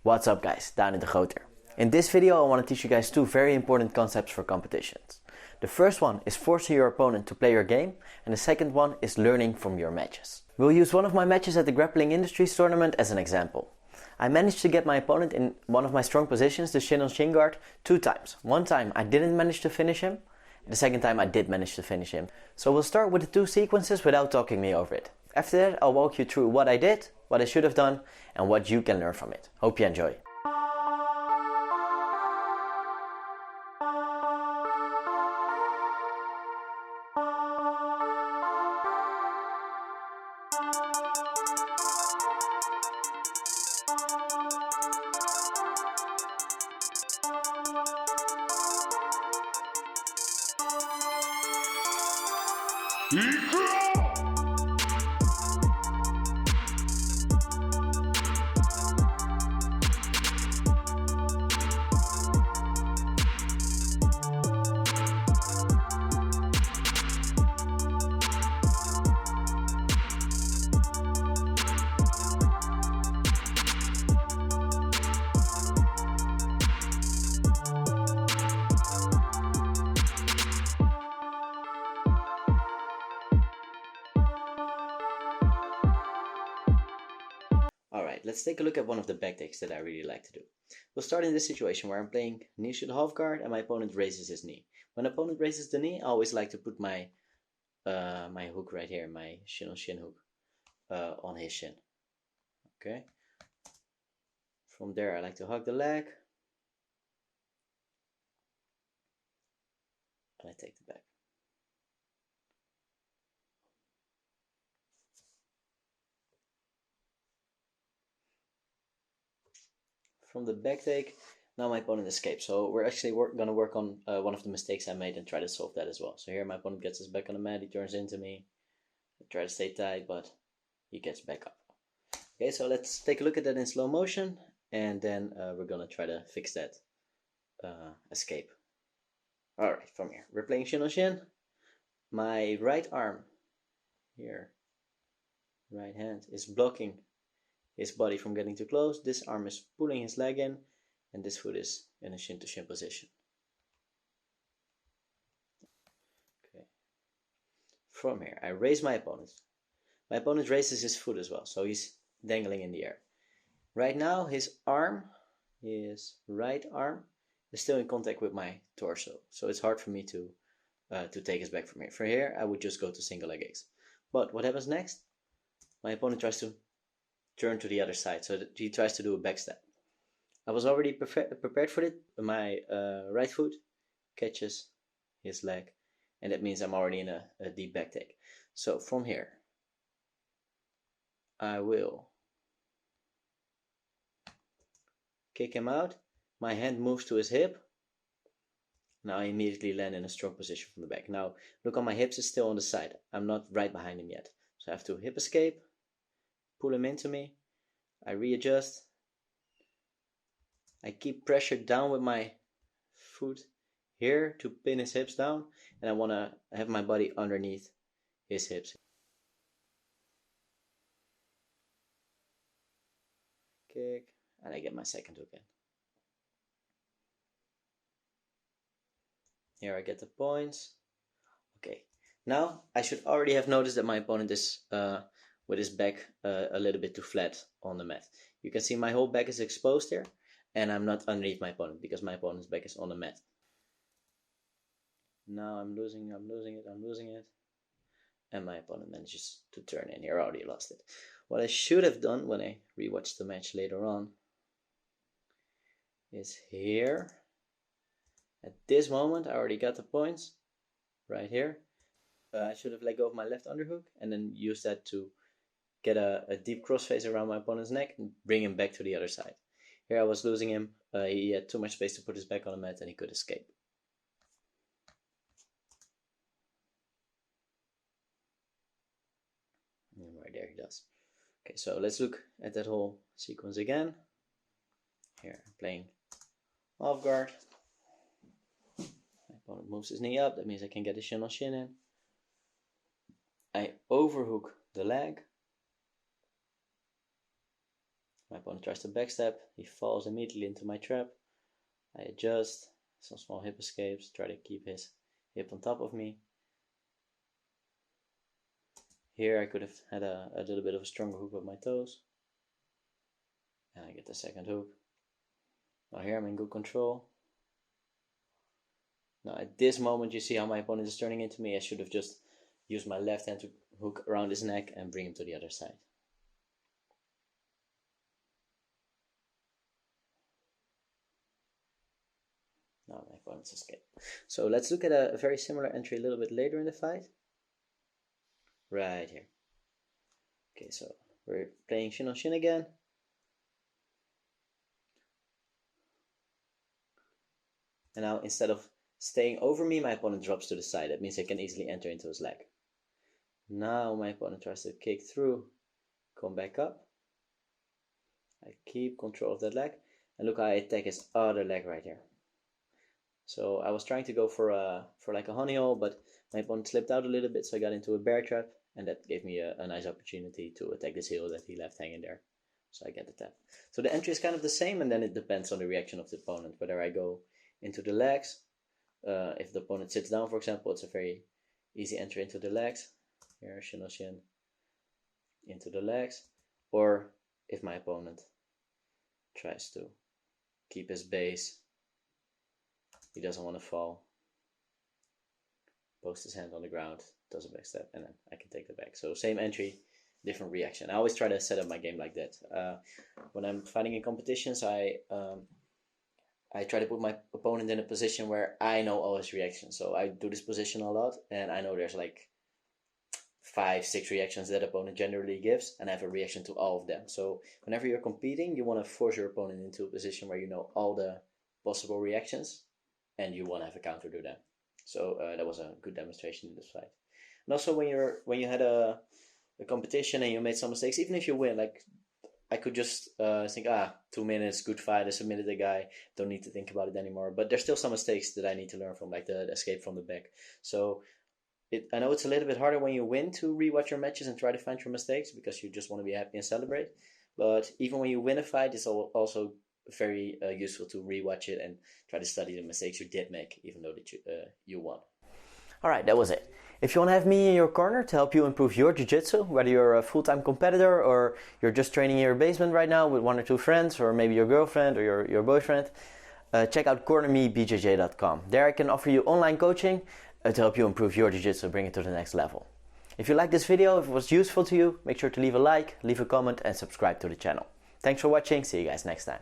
What's up guys, Daan in de Groter. In this video I want to teach you guys two very important concepts for competitions. The first one is forcing your opponent to play your game, and the second one is learning from your matches. We'll use one of my matches at the Grappling Industries tournament as an example. I managed to get my opponent in one of my strong positions, the Shin-on-shin guard, 2 times. One time I didn't manage to finish him, the second time I did manage to finish him. So we'll start with the 2 sequences without talking me over it. After that I'll walk you through what I did, what I should have done, and what you can learn from it. Hope you enjoy. Alright, let's take a look at one of the back takes that I really like to do. We'll start in this situation where I'm playing knee shoot half guard and my opponent raises his knee. When the opponent raises the knee, I always like to put my my hook right here, my shin-on-shin hook, on his shin. Okay. From there I like to hug the leg. And I take the back. From the back take, now my opponent escapes. So we're actually going to work on one of the mistakes I made and try to solve that as well. So here my opponent gets his back on the mat, he turns into me. I try to stay tight, but he gets back up. Okay, so let's take a look at that in slow motion, and then we're going to try to fix that escape. Alright, from here, we're playing shin on shin. My right arm, here, right hand, is blocking his body from getting too close. This arm is pulling his leg in, and this foot is in a shin to shin position. Okay. From here, I raise my opponent. My opponent raises his foot as well, so he's dangling in the air. Right now, his right arm, is still in contact with my torso, so it's hard for me to take his back from here. From here, I would just go to single leg X. But what happens next? My opponent tries to turn to the other side, so that he tries to do a backstep. I was already prepared for it. My right foot catches his leg, and that means I'm already in a deep back take. So from here, I will kick him out. My hand moves to his hip. Now I immediately land in a strong position from the back. Now look, on my hips is still on the side. I'm not right behind him yet, so I have to hip escape, pull him into me, I readjust, I keep pressure down with my foot here to pin his hips down, and I want to have my body underneath his hips. Kick, and I get my second hook in. Here I get the points. Okay, now I should already have noticed that my opponent is with his back a little bit too flat on the mat. You can see my whole back is exposed here, and I'm not underneath my opponent because my opponent's back is on the mat. Now I'm losing it, and my opponent manages to turn in. Here I already lost it. What I should have done when I rewatched the match later on is here. At this moment I already got the points right here. I should have let go of my left underhook and then use that to get a deep crossface around my opponent's neck and bring him back to the other side. Here I was losing him. He had too much space to put his back on the mat and he could escape. And right there he does. Okay, so let's look at that whole sequence again. Here I'm playing off guard. My opponent moves his knee up, that means I can get a shin on shin in. I overhook the leg. My opponent tries to backstep. He falls immediately into my trap. I adjust, some small hip escapes, try to keep his hip on top of me. Here I could have had a little bit of a stronger hook with my toes. And I get the second hook. Now here I'm in good control. Now at this moment you see how my opponent is turning into me. I should have just used my left hand to hook around his neck and bring him to the other side. Now my opponent's escaped. So let's look at a very similar entry a little bit later in the fight. Right here. Okay, so we're playing Shin-on-shin again. And now instead of staying over me, my opponent drops to the side. That means I can easily enter into his leg. Now my opponent tries to kick through, come back up. I keep control of that leg. And look how I attack his other leg right here. So I was trying to go for like a honey hole, but my opponent slipped out a little bit, so I got into a bear trap. And that gave me a nice opportunity to attack this heel that he left hanging there. So I get the tap. So the entry is kind of the same, and then it depends on the reaction of the opponent, whether I go into the legs. If the opponent sits down, for example, it's a very easy entry into the legs. Here, Shin-on-shin into the legs. Or if my opponent tries to keep his base, he doesn't want to fall, post his hand on the ground, does a back step, and then I can take the back. So same entry, different reaction. I always try to set up my game like that. When I'm fighting in competitions, I try to put my opponent in a position where I know all his reactions. So I do this position a lot, and I know there's like 5-6 reactions that opponent generally gives, and I have a reaction to all of them. So whenever you're competing, you want to force your opponent into a position where you know all the possible reactions, and you want to have a counter to them. So that was a good demonstration in this fight. And also when you had a competition and you made some mistakes, even if you win, like I could just think, 2 minutes, good fight, I submitted the guy, don't need to think about it anymore. But there's still some mistakes that I need to learn from, like the escape from the back. So I know it's a little bit harder when you win to rewatch your matches and try to find your mistakes, because you just want to be happy and celebrate. But even when you win a fight, it's also very useful to rewatch it and try to study the mistakes you did make, even though that you won. Alright, that was it. If you want to have me in your corner to help you improve your jiu-jitsu, whether you're a full-time competitor or you're just training in your basement right now with 1 or 2 friends, or maybe your girlfriend or your boyfriend, check out cornermebjj.com. There I can offer you online coaching to help you improve your jiu-jitsu, bring it to the next level. If you like this video, if it was useful to you, make sure to leave a like, leave a comment and subscribe to the channel. Thanks for watching, see you guys next time.